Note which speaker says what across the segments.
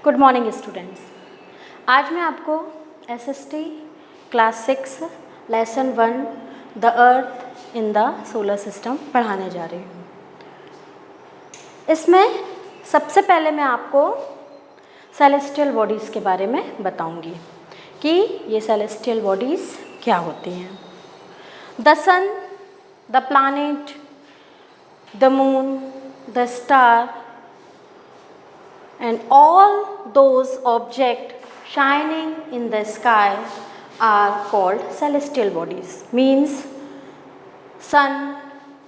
Speaker 1: Good morning students. आज मैं आपको SST class 6 lesson 1 the earth in the solar system पढ़ाने जा रही हूँ। इसमें सबसे पहले मैं आपको सेलेस्टियल बॉडीज़ के बारे में बताऊँगी कि ये सेलेस्टियल बॉडीज़ क्या होती हैं। The sun, the planet, the moon, the star and all those objects shining in the sky are called celestial bodies. Means sun,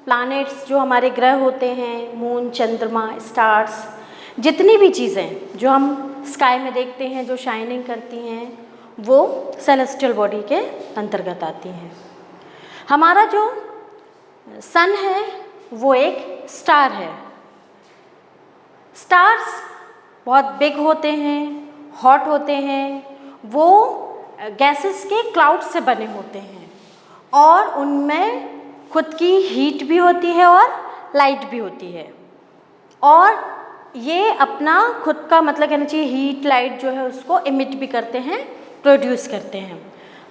Speaker 1: planets जो हमारे ग्रह होते हैं, मून, चंद्रमा, स्टार्स, जितनी भी चीज़ें जो हम स्काई में देखते हैं जो शाइनिंग करती हैं वो सेलेस्टियल बॉडी के अंतर्गत आती हैं। हमारा जो सन है वो एक स्टार है। स्टार्स बहुत बिग होते हैं, हॉट होते हैं, वो गैसेस के क्लाउड से बने होते हैं और उनमें खुद की हीट भी होती है और लाइट भी होती है और ये अपना खुद का मतलब कहना चाहिए हीट लाइट जो है उसको इमिट भी करते हैं, प्रोड्यूस करते हैं।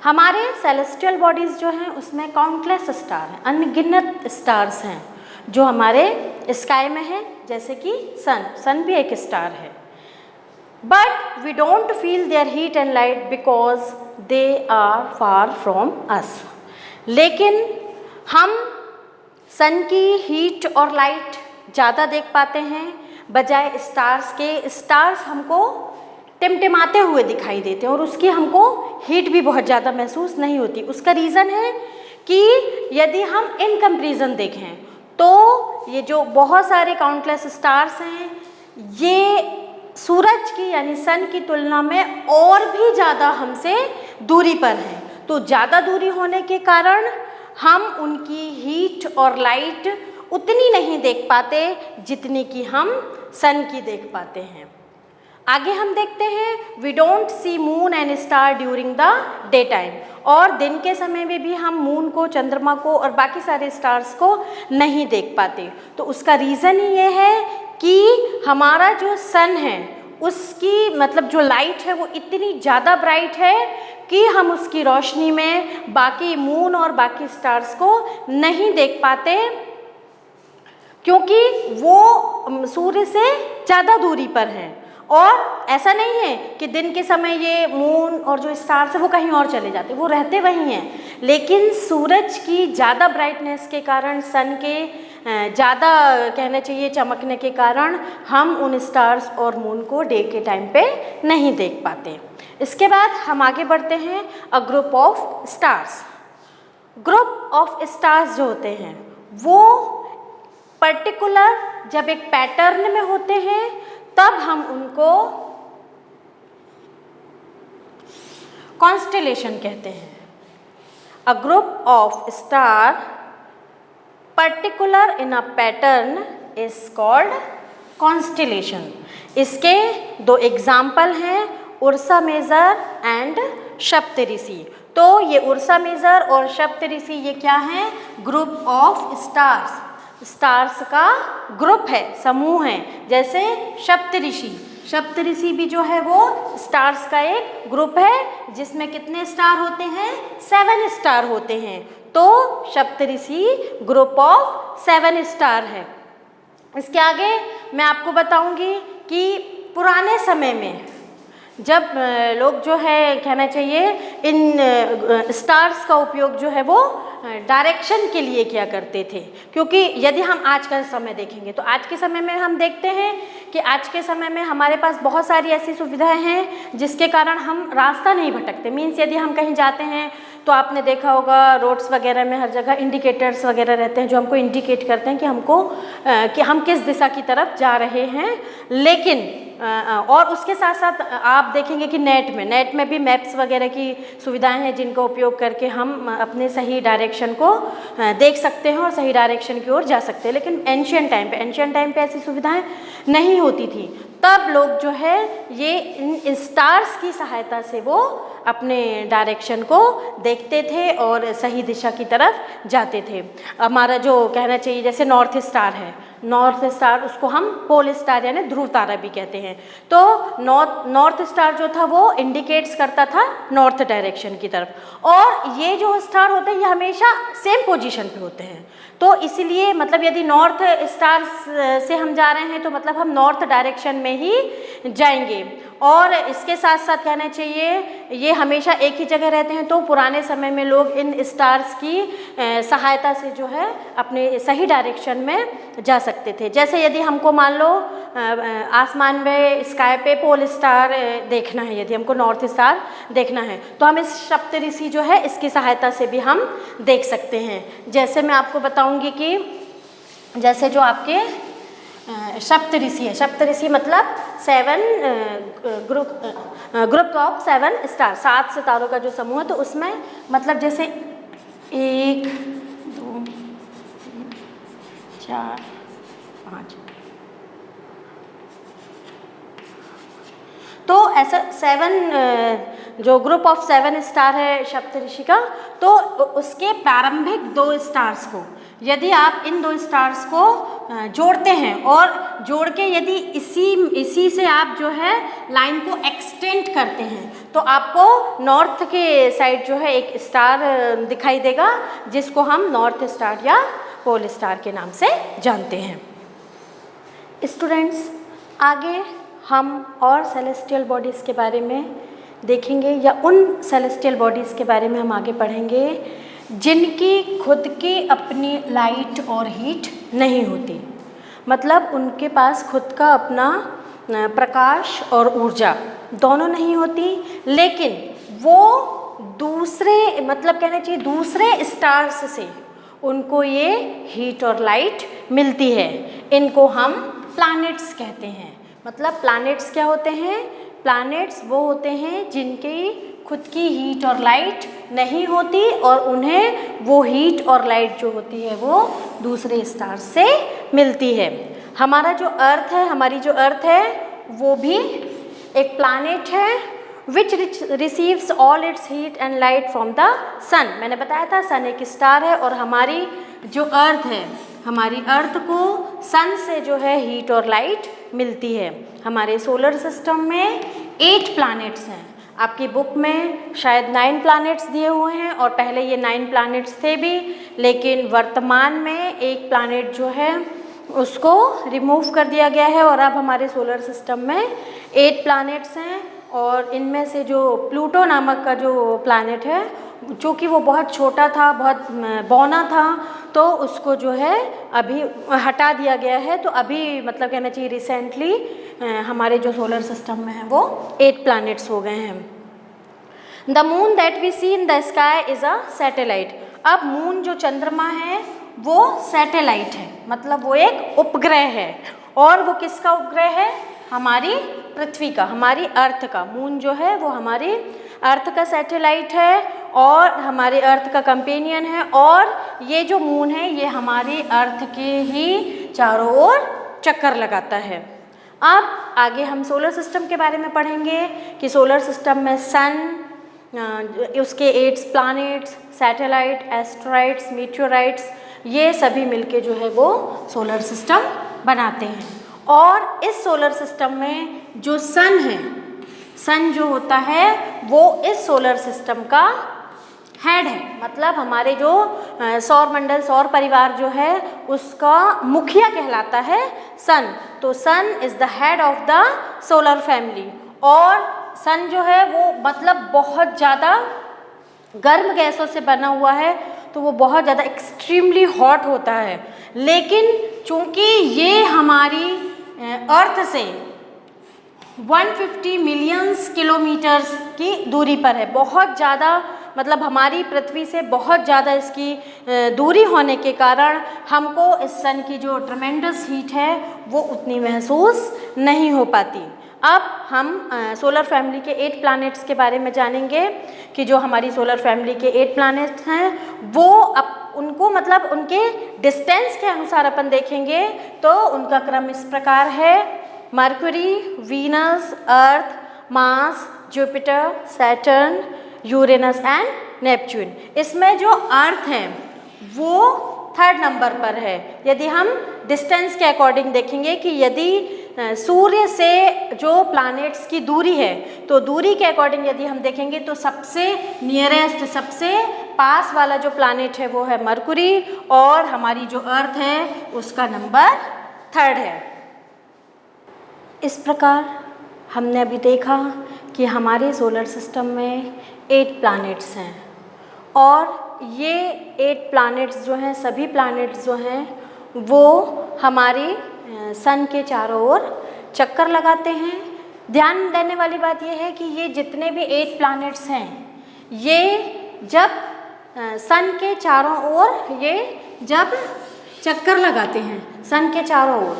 Speaker 1: हमारे सेलेस्टियल बॉडीज़ जो हैं उसमें काउंटलेस स्टार हैं, अनगिनत स्टार्स हैं जो हमारे स्काई में हैं, जैसे कि सन भी एक स्टार है। But we don't feel their heat and light because they are far from us. लेकिन हम सन की हीट और लाइट ज़्यादा देख पाते हैं बजाय स्टार्स के। स्टार्स हमको टिमटिमाते हुए दिखाई देते हैं और उसकी हमको हीट भी बहुत ज़्यादा महसूस नहीं होती। उसका रीज़न है कि यदि हम इन कंपैरिजन देखें तो ये जो बहुत सारे काउंटलेस स्टार्स हैं ये सूरज की यानी सन की तुलना में और भी ज़्यादा हमसे दूरी पर हैं। तो ज़्यादा दूरी होने के कारण हम उनकी हीट और लाइट उतनी नहीं देख पाते जितनी कि हम सन की देख पाते हैं। आगे हम देखते हैं we don't see moon and star during the day time, और दिन के समय में भी हम मून को, चंद्रमा को और बाकी सारे स्टार्स को नहीं देख पाते। तो उसका रीज़न ही ये है कि हमारा जो सन है उसकी मतलब जो लाइट है वो इतनी ज़्यादा ब्राइट है कि हम उसकी रोशनी में बाकी मून और बाकी स्टार्स को नहीं देख पाते क्योंकि वो सूर्य से ज़्यादा दूरी पर हैं। और ऐसा नहीं है कि दिन के समय ये मून और जो स्टार्स है वो कहीं और चले जाते, वो रहते वहीं हैं, लेकिन सूरज की ज़्यादा ब्राइटनेस के कारण, सन के ज़्यादा कहना चाहिए चमकने के कारण हम उन स्टार्स और मून को डे के टाइम पे नहीं देख पाते। इसके बाद हम आगे बढ़ते हैं a group of stars. Group of stars जो होते हैं वो पर्टिकुलर जब एक पैटर्न में होते हैं तब हम उनको कॉन्स्टेलेशन कहते हैं। A group of star particular in a pattern is called constellation. इसके दो एग्जाम्पल हैं उर्सा मेजर एंड सप्तऋषि। तो ये उर्सा मेजर और सप्तऋषि ये क्या हैं? ग्रुप ऑफ स्टार्स, स्टार्स का ग्रुप है, समूह है। जैसे सप्तऋषि भी जो है वो स्टार्स का एक ग्रुप है जिसमें कितने स्टार होते हैं? 7 स्टार होते हैं। तो सप्तऋषि ग्रुप ऑफ 7 स्टार है। इसके आगे मैं आपको बताऊंगी कि पुराने समय में जब लोग जो है कहना चाहिए इन स्टार्स का उपयोग जो है वो डायरेक्शन के लिए किया करते थे, क्योंकि यदि हम आज का समय देखेंगे तो आज के समय में हम देखते हैं कि आज के समय में हमारे पास बहुत सारी ऐसी सुविधाएं हैं जिसके कारण हम रास्ता नहीं भटकते। मीन्स यदि हम कहीं जाते हैं तो आपने देखा होगा रोड्स वगैरह में हर जगह इंडिकेटर्स वगैरह रहते हैं जो हमको इंडिकेट करते हैं कि हम किस दिशा की तरफ जा रहे हैं। लेकिन और उसके साथ साथ आप देखेंगे कि नेट में भी मैप्स वगैरह की सुविधाएं हैं जिनका उपयोग करके हम अपने सही डायरेक्शन को देख सकते हैं और सही डायरेक्शन की ओर जा सकते हैं। लेकिन एंशिएंट टाइम पे ऐसी सुविधाएं नहीं होती थी। तब लोग जो है ये इन स्टार्स की सहायता से वो अपने डायरेक्शन को देखते थे और सही दिशा की तरफ जाते थे। हमारा जो कहना चाहिए जैसे नॉर्थ स्टार है, नॉर्थ स्टार, उसको हम पोल स्टार यानी ध्रुव तारा भी कहते हैं। तो नॉर्थ स्टार जो था वो इंडिकेट्स करता था नॉर्थ डायरेक्शन की तरफ, और ये जो स्टार होते हैं ये हमेशा सेम पोजीशन पे होते हैं। तो इसलिए मतलब यदि नॉर्थ स्टार से हम जा रहे हैं तो मतलब हम नॉर्थ डायरेक्शन में ही जाएंगे। और इसके साथ साथ कहना चाहिए ये हमेशा एक ही जगह रहते हैं, तो पुराने समय में लोग इन स्टार्स की सहायता से जो है अपने सही डायरेक्शन में जा सकते थे। जैसे यदि हमको मान लो आसमान में स्काई पे पोल स्टार देखना है, यदि हमको नॉर्थ स्टार देखना है तो हम इस सप्तऋषि जो है इसकी सहायता से भी हम देख सकते हैं। जैसे मैं आपको बताऊंगी कि जैसे जो आपके सप्तऋषि है, सप्तऋषि मतलब 7 ग्रुप ऑफ 7 स्टार, 7 सितारों का जो समूह है, तो उसमें मतलब जैसे 1 2 3 4 5, तो ऐसा 7 जो ग्रुप ऑफ 7 स्टार है सप्तऋषि का, तो उसके प्रारंभिक 2 स्टार्स को यदि आप इन 2 स्टार्स को जोड़ते हैं और जोड़ के यदि इसी से आप जो है लाइन को एक्सटेंड करते हैं तो आपको नॉर्थ के साइड जो है एक स्टार दिखाई देगा, जिसको हम नॉर्थ स्टार या पोल स्टार के नाम से जानते हैं। स्टूडेंट्स, आगे हम और सेलेस्टियल बॉडीज़ के बारे में देखेंगे, या उन सेलेस्टियल बॉडीज़ के बारे में हम आगे पढ़ेंगे जिनकी खुद की अपनी लाइट और हीट नहीं होती, मतलब उनके पास खुद का अपना प्रकाश और ऊर्जा दोनों नहीं होती, लेकिन वो दूसरे मतलब कहना चाहिए दूसरे स्टार्स से उनको ये हीट और लाइट मिलती है। इनको हम प्लैनेट्स कहते हैं। मतलब प्लैनेट्स क्या होते हैं? प्लैनेट्स वो होते हैं जिनकी खुद की हीट और लाइट नहीं होती और उन्हें वो हीट और लाइट जो होती है वो दूसरे स्टार से मिलती है। हमारा जो अर्थ है, हमारी जो अर्थ है वो भी एक प्लैनेट है which receives all its heat and light from the sun. मैंने बताया था सन एक स्टार है और हमारी जो अर्थ है, हमारी अर्थ को सन से जो है हीट और लाइट मिलती है। हमारे सोलर सिस्टम में 8 प्लैनेट्स हैं। आपकी बुक में शायद 9 प्लैनेट्स दिए हुए हैं और पहले ये 9 प्लैनेट्स थे भी, लेकिन वर्तमान में एक प्लैनेट जो है उसको रिमूव कर दिया गया है और अब हमारे सोलर सिस्टम में 8 प्लैनेट्स हैं। और इनमें से जो प्लूटो नामक का जो प्लैनेट है, जो कि वो बहुत छोटा था, बहुत बौना था, तो उसको जो है अभी हटा दिया गया है। तो अभी मतलब कहना चाहिए रिसेंटली हमारे जो सोलर सिस्टम में है वो 8 प्लैनेट्स हो गए हैं। The moon that we see in the sky is a satellite. अब मून जो चंद्रमा है वो सैटेलाइट है, मतलब वो एक उपग्रह है। और वो किसका उपग्रह है? हमारी पृथ्वी का, हमारी अर्थ का। मून जो है वो हमारी अर्थ का सैटेलाइट है और हमारे अर्थ का कंपेनियन है। और ये जो मून है ये हमारी अर्थ के ही चारों ओर चक्कर लगाता है। अब आगे हम सोलर सिस्टम के बारे में पढ़ेंगे कि सोलर सिस्टम में सन, उसके 8 प्लैनेट्स, सैटेलाइट, एस्ट्रॉइड्स, मीटियोराइट्स, ये सभी मिलके जो है वो सोलर सिस्टम बनाते हैं। और इस सोलर सिस्टम में जो सन है, सन जो होता है वो इस सोलर सिस्टम का हेड है। मतलब हमारे जो सौर मंडल, सौर परिवार जो है उसका मुखिया कहलाता है सन। तो sun is the head of the solar family. और सन जो है वो मतलब बहुत ज़्यादा गर्म गैसों से बना हुआ है, तो वो बहुत ज़्यादा एक्सट्रीमली हॉट होता है। लेकिन चूँकि ये हमारी अर्थ से 150 मिलियंस किलोमीटर्स की दूरी पर है, बहुत ज़्यादा मतलब हमारी पृथ्वी से बहुत ज़्यादा इसकी दूरी होने के कारण हमको इस सन की जो ट्रमेंडस हीट है वो उतनी महसूस नहीं हो पाती। अब हम सोलर फैमिली के 8 प्लैनेट्स के बारे में जानेंगे कि जो हमारी सोलर फैमिली के 8 प्लैनेट्स हैं वो अब उनको मतलब उनके डिस्टेंस के अनुसार अपन देखेंगे तो उनका क्रम इस प्रकार है: mercury, Venus, earth, Mars, Jupiter, Saturn, Uranus and Neptune. इसमें जो अर्थ है वो 3rd नंबर पर है। यदि हम डिस्टेंस के अकॉर्डिंग देखेंगे कि यदि सूर्य से जो प्लैनेट्स की दूरी है, तो दूरी के अकॉर्डिंग यदि हम देखेंगे तो सबसे नियरेस्ट, सबसे पास वाला जो प्लैनेट है वो है मरकुरी, और हमारी जो अर्थ है उसका नंबर 3rd है। इस प्रकार हमने अभी देखा कि हमारे सोलर सिस्टम में 8 प्लैनेट्स हैं, और ये 8 प्लैनेट्स जो हैं, सभी प्लैनेट्स जो हैं वो हमारे सन के चारों ओर चक्कर लगाते हैं। ध्यान देने वाली बात यह है कि ये जितने भी 8 प्लैनेट्स हैं, ये जब सन के चारों ओर ये जब चक्कर लगाते हैं सन के चारों ओर,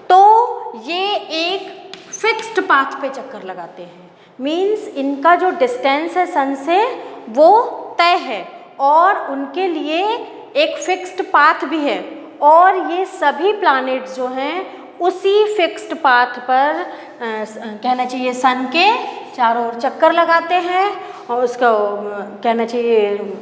Speaker 1: तो ये एक फिक्स्ड पाथ पे चक्कर लगाते हैं। मीन्स इनका जो डिस्टेंस है सन से वो तय है, और उनके लिए एक फिक्स्ड पाथ भी है, और ये सभी प्लैनेट्स जो हैं उसी फिक्स्ड पाथ पर कहना चाहिए सन के चारों ओर चक्कर लगाते हैं, और उसका कहना चाहिए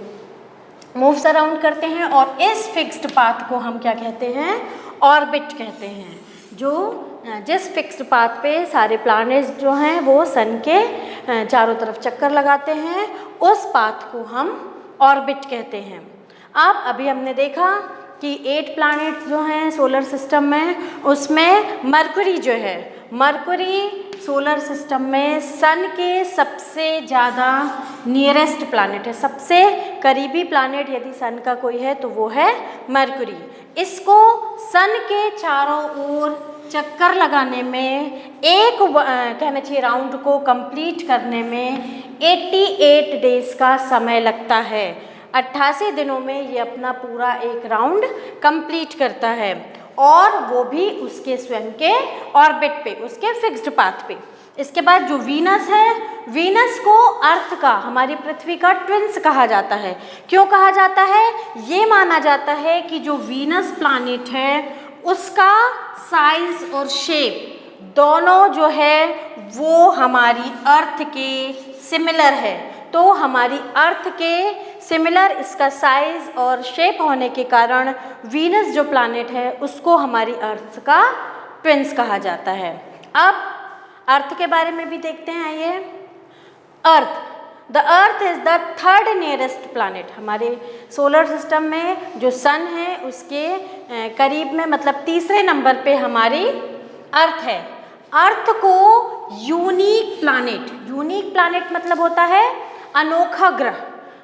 Speaker 1: मूव्स अराउंड करते हैं, और इस फिक्स्ड पाथ को हम क्या कहते हैं? ऑर्बिट कहते हैं। जो जिस फिक्स्ड पाथ पे सारे प्लैनेट्स जो हैं वो सन के चारों तरफ चक्कर लगाते हैं, उस पाथ को हम ऑर्बिट कहते हैं। अब अभी हमने देखा कि 8 प्लैनेट्स जो हैं सोलर सिस्टम में, उसमें मरकुरी जो है, मरकुरी सोलर सिस्टम में सन के सबसे ज़्यादा नियरेस्ट प्लैनेट है। सबसे करीबी प्लैनेट यदि सन का कोई है तो वो है मरकुरी। इसको सन के चारों ओर चक्कर लगाने में, एक कहना चाहिए राउंड को कंप्लीट करने में 88 डेज़ का समय लगता है। 88 दिनों में ये अपना पूरा एक राउंड कंप्लीट करता है, और वो भी उसके स्वयं के ऑर्बिट पे, उसके फिक्स्ड पाथ पे। इसके बाद जो वीनस है, वीनस को अर्थ का, हमारी पृथ्वी का ट्विंस कहा जाता है। क्यों कहा जाता है? ये माना जाता है कि जो वीनस प्लैनेट है उसका साइज और शेप दोनों जो है वो हमारी अर्थ के सिमिलर है। तो हमारी अर्थ के सिमिलर इसका साइज और शेप होने के कारण वीनस जो प्लैनेट है उसको हमारी अर्थ का ट्विंस कहा जाता है। अब अर्थ के बारे में भी देखते हैं, आइए। Earth, the earth is the 3rd nearest planet. हमारे सोलर सिस्टम में जो सन है उसके करीब में, मतलब 3रे नंबर पे हमारी अर्थ है। अर्थ को यूनिक प्लैनेट मतलब होता है अनोखा ग्रह।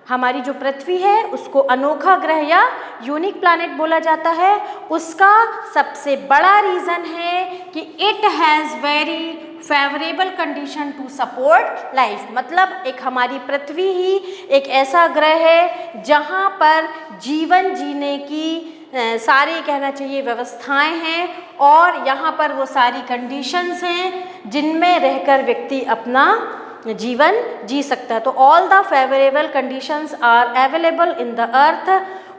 Speaker 1: हमारी जो पृथ्वी है उसको अनोखा ग्रह या यूनिक प्लैनेट बोला जाता है। उसका सबसे बड़ा रीज़न है कि it has very favourable condition to support life. मतलब एक हमारी पृथ्वी ही एक ऐसा ग्रह है जहाँ पर जीवन जीने की सारी कहना चाहिए व्यवस्थाएं हैं, और यहाँ पर वो सारी कंडीशंस हैं जिनमें रहकर व्यक्ति अपना जीवन जी सकता है। तो all the favourable conditions are available in the earth.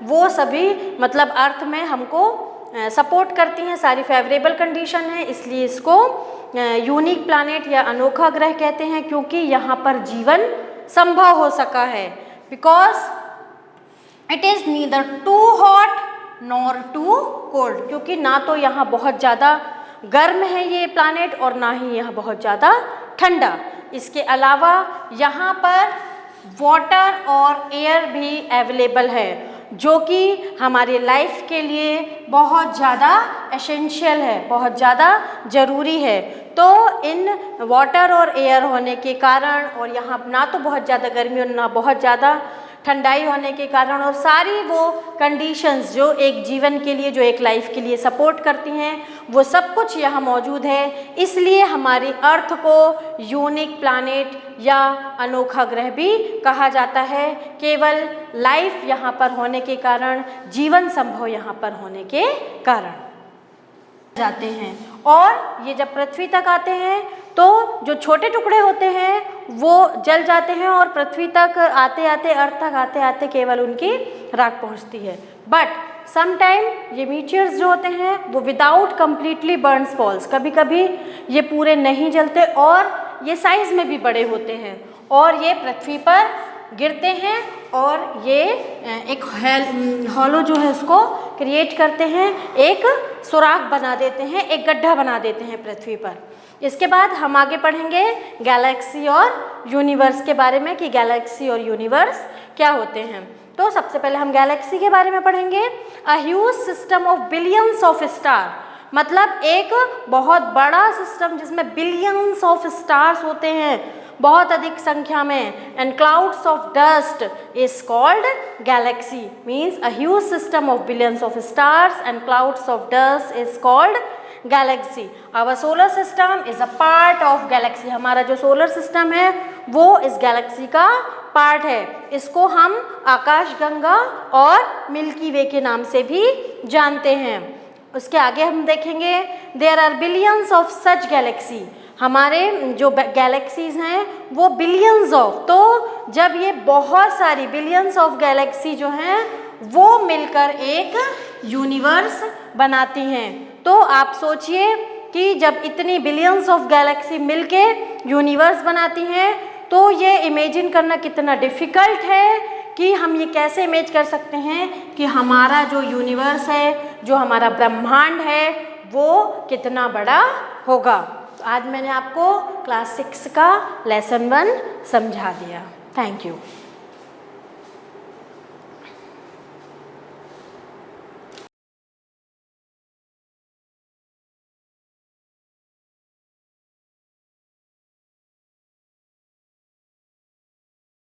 Speaker 1: वो सभी मतलब अर्थ में हमको सपोर्ट करती हैं, सारी फेवरेबल कंडीशन है, इसलिए इसको यूनिक प्लैनेट या अनोखा ग्रह कहते हैं, क्योंकि यहाँ पर जीवन संभव हो सका है। Because it is neither too hot nor too cold, क्योंकि ना तो यहाँ बहुत ज़्यादा गर्म है ये प्लैनेट और ना ही यहाँ बहुत ज़्यादा ठंडा। इसके अलावा यहाँ पर वाटर और एयर भी अवेलेबल है, जो कि हमारे लाइफ के लिए बहुत ज़्यादा एसेंशियल है, बहुत ज़्यादा ज़रूरी है। तो इन वाटर और एयर होने के कारण, और यहाँ ना तो बहुत ज़्यादा गर्मी और ना बहुत ज़्यादा ठंडाई होने के कारण, और सारी वो कंडीशंस जो एक जीवन के लिए, जो एक लाइफ के लिए सपोर्ट करती हैं, वो सब कुछ यहाँ मौजूद है। इसलिए हमारी अर्थ को यूनिक प्लैनेट या अनोखा ग्रह भी कहा जाता है, केवल लाइफ यहाँ पर होने के कारण, जीवन संभव यहाँ पर होने के कारण जाते हैं। और ये जब पृथ्वी तक आते हैं तो जो छोटे टुकड़े होते हैं वो जल जाते हैं, और पृथ्वी तक आते आते, अर्थ तक आते आते केवल उनकी राख पहुंचती है। बट समटाइम ये मीटियर्स जो होते हैं वो विदाउट कम्प्लीटली बर्न्स फॉल्स, कभी कभी ये पूरे नहीं जलते और ये साइज़ में भी बड़े होते हैं, और ये पृथ्वी पर गिरते हैं, और ये एक हॉलो जो है उसको क्रिएट करते हैं, एक सुराख बना देते हैं, एक गड्ढा बना देते हैं पृथ्वी पर। इसके बाद हम आगे पढ़ेंगे गैलेक्सी और यूनिवर्स के बारे में कि गैलेक्सी और यूनिवर्स क्या होते हैं। तो सबसे पहले हम गैलेक्सी के बारे में पढ़ेंगे। अ huge system of billions of star, मतलब एक बहुत बड़ा सिस्टम जिसमें बिलियंस ऑफ स्टार्स होते हैं, बहुत अधिक संख्या में, and clouds of dust is called galaxy. Means a huge system of billions of stars and clouds of dust is called galaxy. Our solar system is a part of galaxy. हमारा जो solar system है वो इस Galaxy का part है। इसको हम आकाशगंगा और मिल्की वे के नाम से भी जानते हैं। उसके आगे हम देखेंगे there are billions of such galaxy. हमारे जो गैलेक्सीज हैं वो बिलियंस ऑफ, तो जब ये बहुत सारी बिलियंस ऑफ गैलेक्सी जो हैं वो मिलकर एक यूनिवर्स बनाती हैं। तो आप सोचिए कि जब इतनी बिलियंस ऑफ गैलेक्सी मिलके यूनिवर्स बनाती हैं तो ये इमेजिन करना कितना डिफ़िकल्ट है कि हम ये कैसे इमेज कर सकते हैं कि हमारा जो यूनिवर्स है, जो हमारा ब्रह्मांड है, वो कितना बड़ा होगा। तो आज मैंने आपको क्लास 6 का लेसन 1 समझा दिया। Thank you.